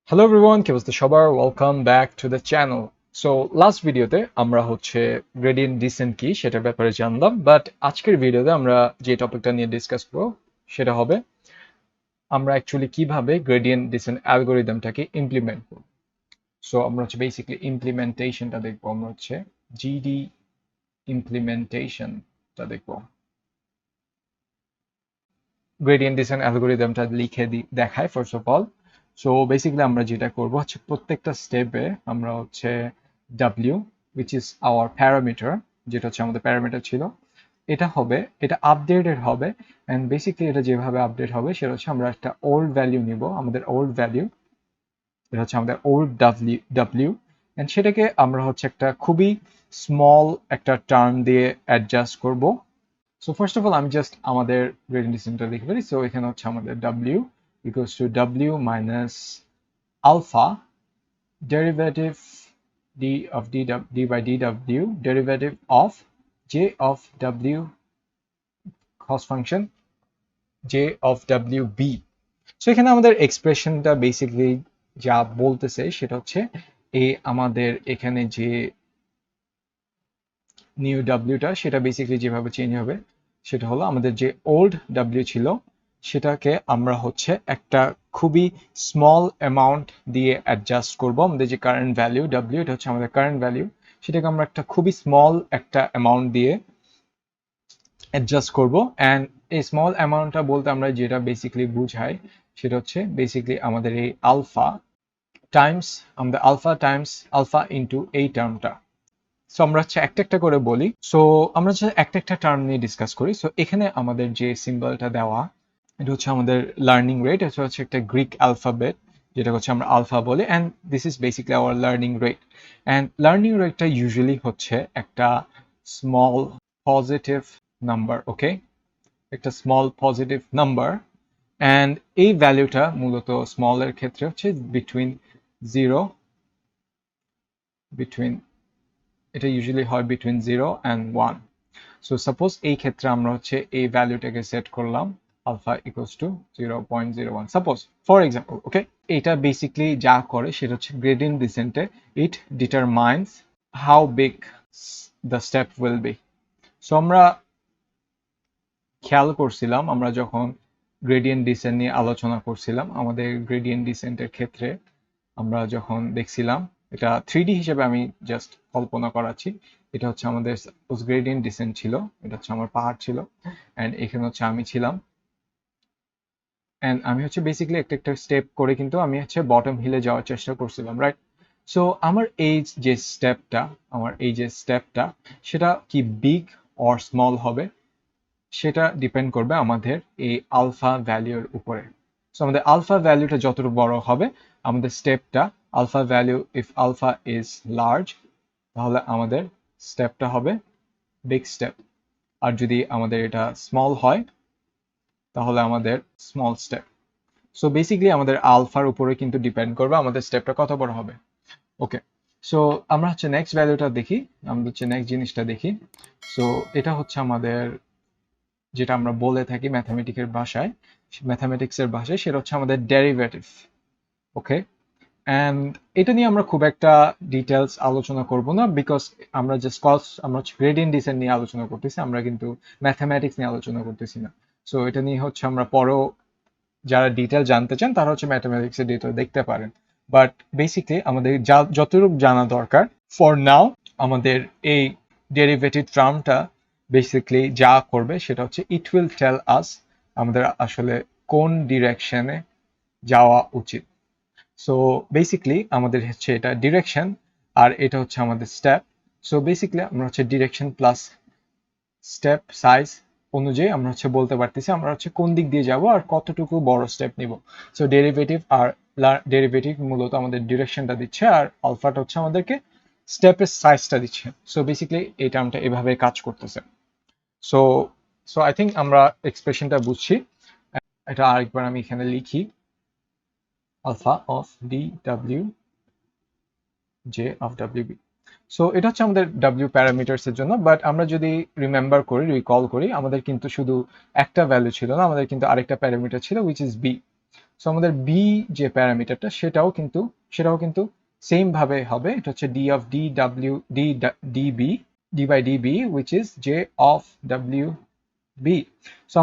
Hello everyone, কি অবস্থা সবার? Welcome back to the channel. So last ভিডিওতে আমরা গ্রেডিয়েন্ট ডিসেন্ট কি সেটার ব্যাপারে জানলাম, বাট আজকের ভিডিওতে আমরা যে টপিকটা নিয়ে ডিসকাস করব সেটা হবে আমরা অ্যাকচুয়ালি কিভাবে গ্রেডিয়েন্ট ডিসেন্ট অ্যালগোরিদমটাকে ইমপ্লিমেন্ট করব। সো আমরা বেসিক্যালি ইমপ্লিমেন্টেশনটা দেখবো, আমরা জিডি ইমপ্লিমেন্টেশনটা দেখবো। গ্রেডিয়েন্ট ডিসেন্ট অ্যালগোরিদমটা লিখে দেখায় first of all. So basically আমরা যেটা করবো প্রত্যেকটা স্টেপে আমরা W which is our parameter, যেটা আমাদের প্যারামিটার ছিল, এটা আপডেটেড হবে। অ্যান্ড বেসিক্যালি এটা যেভাবে আপডেট হবে সেটা আমরা একটা ওল্ড ভ্যালু নিব, আমাদের ওল্ড ভ্যালু, এটা আমাদের ওল্ড ডাব্লিউ অ্যান্ড সেটাকে আমরা একটা খুবই স্মল একটা টার্ম দিয়ে অ্যাডজাস্ট করব। সো ফার্স্ট অফ অল আমি জাস্ট আমাদের গ্রেডিয়েন্ট ডিসেন্টটা লিখে ফেলি। সো এখানে আমাদের w equals to w minus alpha derivative d of d by dw derivative of j of w cost function j of wb. So এখানে আমাদের এক্সপ্রেশনটা basically যা বলতেছে সেটা আমাদের এখানে যে নিউ ডাব্লিউটা সেটা বেসিক্যালি যেভাবে চেঞ্জ হবে সেটা হলো আমাদের যে ওল্ড ডাব্লিউ ছিল সেটাকে আমরা একটা খুবই স্মল অ্যামাউন্ট দিয়ে অ্যাডজাস্ট করব। আমাদের যে কারেন্ট ভ্যালু ডাব্লিউ, এটা আমাদের কারেন্ট ভ্যালু, সেটাকে আমরা একটা খুবই স্মল একটা অ্যামাউন্ট দিয়ে অ্যাডজাস্ট করব। অ্যান্ড এই স্মল অ্যামাউন্টটা বলতে আমরা যেটা বেসিক্যালি বুঝাই সেটা বেসিক্যালি আমাদের এই আলফা টাইমস, আমাদের আলফা ইন্টু এই টার্মটা। সো আমরা একটা একটা করে বলি। সো আমরা একটা একটা টার্ম নিয়ে ডিসকাস করি। সো এখানে আমাদের যে সিম্বলটা দেওয়া, এটা আমাদের লার্নিং রেট। এটা একটা গ্রিক অ্যালফাবেট, যেটা আমরা আলফা বলি, and this is basically our learning rate. And learning রেটটা ইউজুয়ালি একটা স্মল পজিটিভ নাম্বার, ওকে, একটা স্মল পজিটিভ নাম্বার। অ্যান্ড এই ভ্যালুটা মূলত স্মলের ক্ষেত্রে বিটুইন জিরো, এটা ইউজুয়ালি হয় বিটুইন 0 অ্যান্ড 1। সো সাপোজ এই ক্ষেত্রে আমরা এই ভ্যালুটাকে সেট করলাম alpha equals to 0.01 suppose, for example, okay. এটা বেসিক্যালি যা করে সেটা গ্রেডিয়েন্ট ডিসেন্টে it determines how big the step will be. So আমরা খেয়াল করছিলাম, আমরা যখন গ্রেডিয়েন্ট ডিসেন্ট নিয়ে আলোচনা করছিলাম, আমাদের গ্রেডিয়েন্ট ডিসেন্টের ক্ষেত্রে আমরা যখন দেখছিলাম, এটা 3D হিসেবে আমি জাস্ট কল্পনা করাচ্ছি। এটা আমাদের গ্রেডিয়েন্ট ডিসেন্ট ছিল, এটা আমার পাহাড় ছিল, অ্যান্ড এখানে আমি ছিলাম, অ্যান্ড আমি বেসিক্যালি একটা একটা স্টেপ করে কিন্তু আমি বটম হিলে যাওয়ার চেষ্টা করছিলাম, রাইট? সো আমার এই যে স্টেপটা সেটা কি বিগ অর স্মল হবে সেটা ডিপেন্ড করবে আমাদের এই আলফা ভ্যালুর উপরে। সো আমাদের আলফা ভ্যালুটা যতটুকু বড় হবে আমাদের স্টেপটা, alpha value if alpha is large, তাহলে আমাদের স্টেপটা হবে বিগ স্টেপ। আর যদি আমাদের এটা স্মল হয় তাহলে আমাদের স্মল স্টেপ। সো বেসিক্যালি আমাদের আলফার উপরে কিন্তু ডিপেন্ড করবে আমাদের স্টেপটা কত বড় হবে, ওকে। সো আমরা নেক্সট ভ্যালুটা দেখি, আমরা নেক্সট জিনিসটা দেখি। সো এটা আমাদের যেটা আমরা বলে থাকি ম্যাথামেটিক্সের ভাষায় সেটা আমাদের ডেরিভেটিভ, ওকে। অ্যান্ড এটা নিয়ে আমরা খুব একটা ডিটেলস আলোচনা করব না, বিকজ আমরা গ্রেডিয়েন্ট ডিসেন্ট নিয়ে আলোচনা করতেছি, আমরা কিন্তু ম্যাথামেটিক্স নিয়ে আলোচনা করতেছি না। সো এটা নিয়ে আমরা পরেও যারা ডিটেল জানতে চান তারা ম্যাথামেটিক্সের ডিটেল দেখতে পারেন। বাট বেসিক্যালি আমাদের যতটুকু জানা দরকার ফর নাও, আমাদের এই ডেরিভেটিভ টার্মটা বেসিক্যালি যা করবে সেটা ইট উইল টেল আস আমাদের আসলে কোন ডিরেকশনে যাওয়া উচিত। সো বেসিক্যালি আমাদের এটা ডিরেকশন আর এটা আমাদের স্টেপ। সো বেসিক্যালি আমরা ডিরেকশন প্লাস স্টেপ সাইজ অনুযায়ী আমরা বলতে পারতেছি আমরা কোন দিক দিয়ে যাব আর কতটুকু বড় স্টেপ নিব। সো ডেরিভেটিভ মূলত আমাদের ডিরেকশনটা দিচ্ছে আর আলফাটা আমাদেরকে স্টেপের সাইজটা দিচ্ছে। সো বেসিক্যালি এই টার্মটা এভাবে কাজ করতেছে। সো সো আই থিঙ্ক আমরা এক্সপ্রেশনটা বুঝছি। এটা আরেকবার আমি এখানে লিখি, alpha of D W J of W B. So এটা আমাদের ডাব্লিউ প্যারামিটার্স এর জন্য, বাট আমরা যদি রিকল করি আমাদের কিন্তু শুধু একটা ভ্যালু ছিল না, আমাদের কিন্তু আরেকটা প্যারামিটার ছিল উইচ ইজ বি। সো আমাদের বি যে প্যারামিটারটা সেটাও কিন্তু সেম ভাবে হবে। এটা হচ্ছে d of dw db d by db which is j of wb। So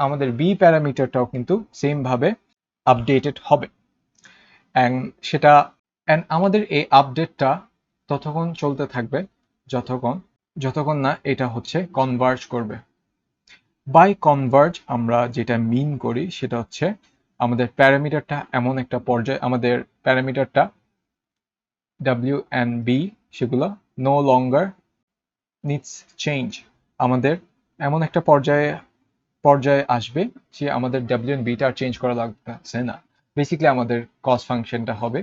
আমাদের বি প্যারামিটারটাও কিন্তু সেম ভাবে আপডেটেড হবে। অ্যান্ড আমাদের এই আপডেটটা ততক্ষণ চলতে থাকবে যতক্ষণ না এটা হচ্ছে কনভার্জ করবে। বাই কনভার্জ আমরা যেটা মিন করি সেটা হচ্ছে আমাদের প্যারামিটারটা এমন একটা পর্যায়ে, আমাদের প্যারামিটারটা w and b সেগুলো নো লঙ্গার নিডস চেঞ্জ, আমাদের এমন একটা পর্যায়ে আসবে যে আমাদের w and b টা আর চেঞ্জ করা লাগছে না। বেসিক্যালি আমাদের কস্ট ফাংশনটা হবে,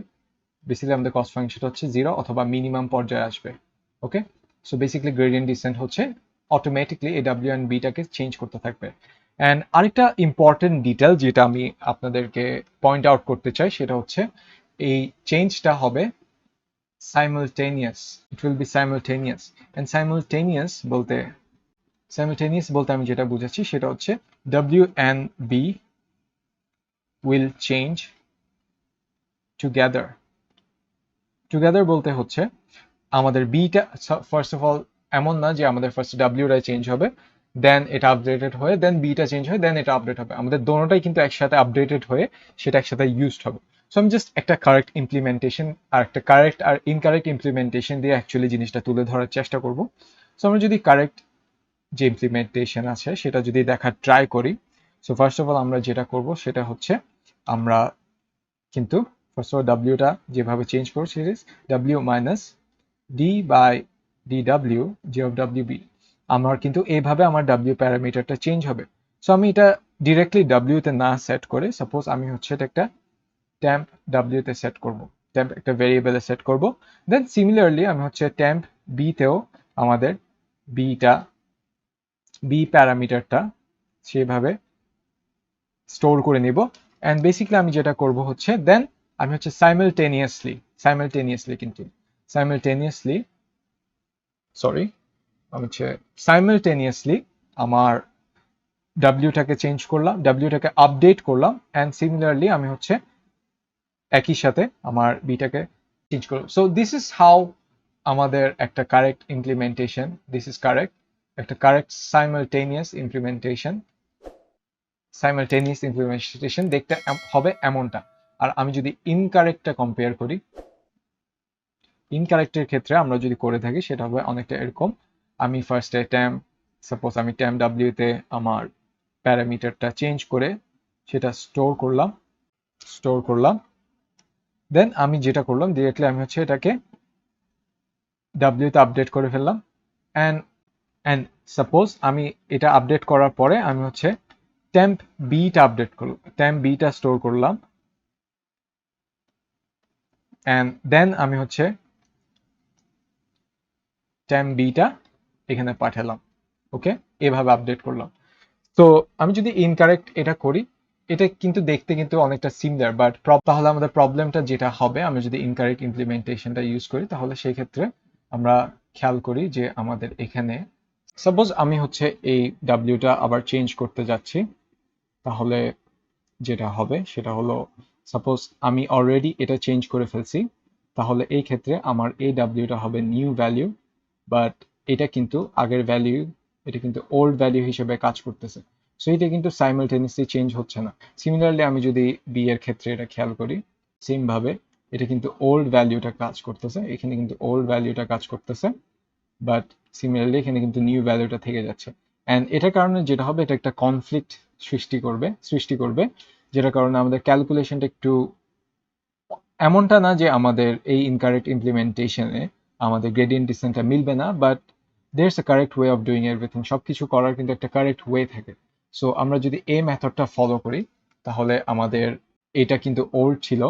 আমাদের কস্ট ফাংশনটা হচ্ছে 0 অথবা মিনিমাম পর্যায়ে আসবে। ওকে, সো বেসিক্যালি গ্রেডিয়েন্ট ডিসেন্ট হচ্ছে অটোমেটিকলি এই w and b টাকে চেঞ্জ করতে থাকবে। অ্যান্ড আরেকটা ইম্পর্টেন্ট ডিটেল যেটা আমি আপনাদেরকে পয়েন্ট আউট করতে চাই সেটা হচ্ছে এই চেঞ্জটা হবে simultaneous. It will be simultaneous. And simultaneous বলতে আমি যেটা বুঝাচ্ছি সেটা হচ্ছে w and b will change together বলতে হচ্ছে আমাদের বিটা ফার্স্ট অফ অল এমন না যে আমাদের ফার্স্ট ডাব্লিউটা চেঞ্জ হবে দেন এটা আপডেটেড হয়ে দেন বিটা চেঞ্জ হয় দেন এটা আপডেট হবে। আমাদের দোনোটাই কিন্তু একসাথে আপডেটেড হয়ে সেটা একসাথে ইউজড হবে। সো আমি জাস্ট একটা কারেক্ট ইমপ্লিমেন্টেশন আর একটা কারেক্ট আর ইনকারেক্ট ইমপ্লিমেন্টেশন দিয়ে অ্যাকচুয়ালি জিনিসটা তুলে ধরার চেষ্টা করব। সো আমরা যদি কারেক্ট যে ইমপ্লিমেন্টেশন আছে সেটা যদি দেখার ট্রাই করি, সো ফার্স্ট অফ অল আমরা যেটা করব সেটা হচ্ছে আমরা কিন্তু ফার্স্ট অফ অল ডাব্লিউটা যেভাবে চেঞ্জ করব সেটা is W minus d by dw j of wb। আমার কিন্তু এইভাবে আমার w প্যারামিটারটা চেঞ্জ হবে। সো আমি এটা ডিরেক্টলি w তে না সেট করে সাপোজ আমি হচ্ছে এটা একটা temp w তে সেট করব, temp একটা ভেরিয়েবলে সেট করব। দেন সিমিলারলি আমি হচ্ছে temp b তেও আমাদের b প্যারামিটারটা সেভাবে স্টোর করে নিব। এন্ড বেসিক্যালি আমি যেটা করব হচ্ছে দেন আমি হচ্ছে সাইমালটেনিয়াসলি আমার ডাব্লিউটাকে চেঞ্জ করলাম, ডাব্লিউটাকে আপডেট করলাম অ্যান্ড সিমিলারলি আমি হচ্ছে একই সাথে আমার বিটাকে চেঞ্জ করলাম। সো দিস ইজ হাউ আমাদের একটা কারেক্ট ইমপ্লিমেন্টেশন, একটা কারেক্ট সাইমালটেনিয়াস ইমপ্লিমেন্টেশন দেখতে হবে এমনটা। আর আমি যদি ইনকারেক্টটা কম্পেয়ার করি, ইনকারেক্টের ক্ষেত্রে আমরা যদি করে থাকি সেটা হবে অনেকটা এরকম। আমি ফার্স্টে সাপোজ আমি temp w তে আমার প্যারামিটারটা চেঞ্জ করে সেটা স্টোর করলাম দেন আমি যেটা করলাম ডিরেক্টলি আমি হচ্ছে এটাকে w তে আপডেট করে ফেললাম অ্যান্ড সাপোজ আমি এটা আপডেট করার পরে আমি হচ্ছে temp b টা স্টোর করলাম অ্যান্ড দেন আমি হচ্ছে temp b টা এখানে পাঠালাম। ওকে, এভাবে আপডেট করলাম। তো আমি যদি ইনকারেক্ট এটা করি এটা কিন্তু দেখতে কিন্তু অনেকটা সিমিলার, বাট তাহলে আমাদের প্রবলেমটা যেটা হবে আমি যদি ইনকারেক্ট ইমপ্লিমেন্টেশনটা ইউজ করি তাহলে সেই ক্ষেত্রে আমরা খেয়াল করি যে আমাদের এখানে সাপোজ আমি হচ্ছে এই ডাব্লিউটা আবার চেঞ্জ করতে যাচ্ছি, তাহলে যেটা হবে সেটা হলো সাপোজ আমি অলরেডি এটা চেঞ্জ করে ফেলছি, তাহলে এই ক্ষেত্রে আমার এই ডাব্লিউটা হবে নিউ ভ্যালু, বাট এটা কিন্তু আগের ভ্যালু, এটা কিন্তু ওল্ড ভ্যালু হিসেবে কাজ করতেছে। সো এটা কিন্তু সাইমালটেনিয়াসলি চেঞ্জ হচ্ছে না। সিমিলারলি আমি যদি বি এর ক্ষেত্রে এটা খেয়াল করি সেম ভাবে এটা কিন্তু ওল্ড ভ্যালুটা কাজ করতেছে, এখানে কিন্তু ওল্ড ভ্যালুটা কাজ করতেছে, বাট সিমিলারলি এখানে কিন্তু নিউ ভ্যালুটা থেকে যাচ্ছে। অ্যান্ড এটার কারণে যেটা হবে এটা একটা কনফ্লিক্ট সৃষ্টি করবে যেটার কারণে আমাদের ক্যালকুলেশনটা একটু এমনটা না যে আমাদের এই ইনকারেক্ট ইমপ্লিমেন্টেশনে আমাদের গ্রেডিয়েন্ট ডিসেন্টটা মিলবে না, but there's a correct way of doing everything. সবকিছু করার কিন্তু একটা কারেক্ট ওয়ে থাকে। সো আমরা যদি এই মেথডটা ফলো করি তাহলে আমাদের এটা কিন্তু ওল্ড ছিল,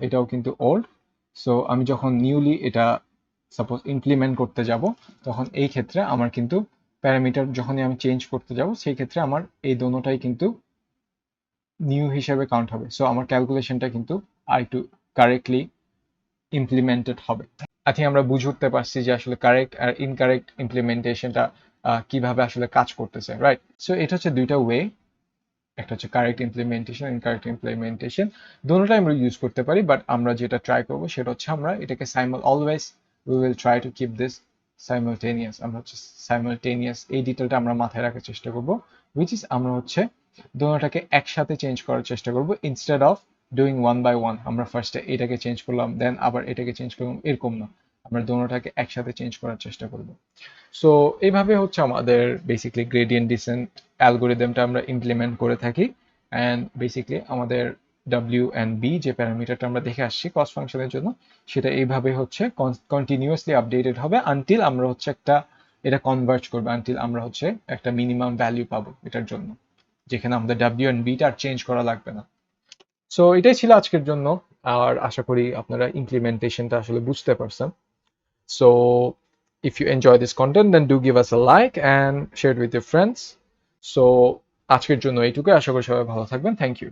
এটাও কিন্তু ওল্ড। সো আমি যখন নিউলি এটা সাপোজ ইমপ্লিমেন্ট করতে যাব তখন এই ক্ষেত্রে আমার কিন্তু প্যারামিটার যখনই আমি চেঞ্জ করতে যাব সেই ক্ষেত্রে আমার এই দোনোটাই কিন্তু নিউ হিসেবে কাউন্ট হবে। সো আমার ক্যালকুলেশনটা কিন্তু আর একটু কারেক্টলি ইমপ্লিমেন্টেড হবে। আই থিঙ্ক আমরা বুঝে উঠতে পারছি যে আসলে কারেক্ট আর ইনকারেক্ট ইমপ্লিমেন্টেশনটা কিভাবে আসলে কাজ করতেছে, রাইট? সো এটা হচ্ছে দুইটা ওয়ে একটা হচ্ছে কারেক্ট ইমপ্লিমেন্টেশন, ইনকারেক্ট ইমপ্লিমেন্টেশন, দুটোটাই আমরা ইউজ করতে পারি, বাট আমরা যেটা ট্রাই করবো সেটা হচ্ছে আমরা এটাকে always we will try to keep this simultaneous. আমরা হচ্ছে সাইমালটেনিয়াস এই ডিটেলটা আমরা মাথায় রাখার চেষ্টা করব, উইচ ইজ আমরা হচ্ছে দুটোটাকে একসাথে চেঞ্জ করার চেষ্টা করব instead of doing one by one. আমরা ফার্স্টে এটাকে চেঞ্জ করলাম দেন আবার এটাকে চেঞ্জ করলাম, এরকম না, আমরা দুটোটাকে একসাথে চেঞ্জ করার চেষ্টা করব। সো এইভাবে হচ্ছে আমাদের বেসিক্যালি গ্রেডিয়েন্ট ডিসেন্ট অ্যালগোরিদমটা আমরা ইমপ্লিমেন্ট করে থাকি। অ্যান্ড বেসিক্যালি আমাদের ডাব্লিউ অ্যান্ড বি যে প্যারামিটারটা আমরা দেখে আসছি কস্ট ফাংশনের জন্য, সেটা এইভাবে হচ্ছে কন্টিনিউয়াসলি আপডেটেড হবে আনটিল আমরা হচ্ছে একটা এটা কনভার্জ করবে, আনটিল আমরা হচ্ছে একটা মিনিমাম ভ্যালু পাবো এটার জন্য, যেখানে আমাদের ডাব্লিউ অ্যান্ড বিটা আর চেঞ্জ করা লাগবে না। সো এটাই ছিল আজকের জন্য, আর আশা করি আপনারা ইমপ্লিমেন্টেশনটা আসলে বুঝতে পারছেন। So if you enjoy this content, then do give us a like and share it with your friends. So আজকের জন্য এইটুকু, আশা করি সবাই ভালো থাকবেন। Thank you.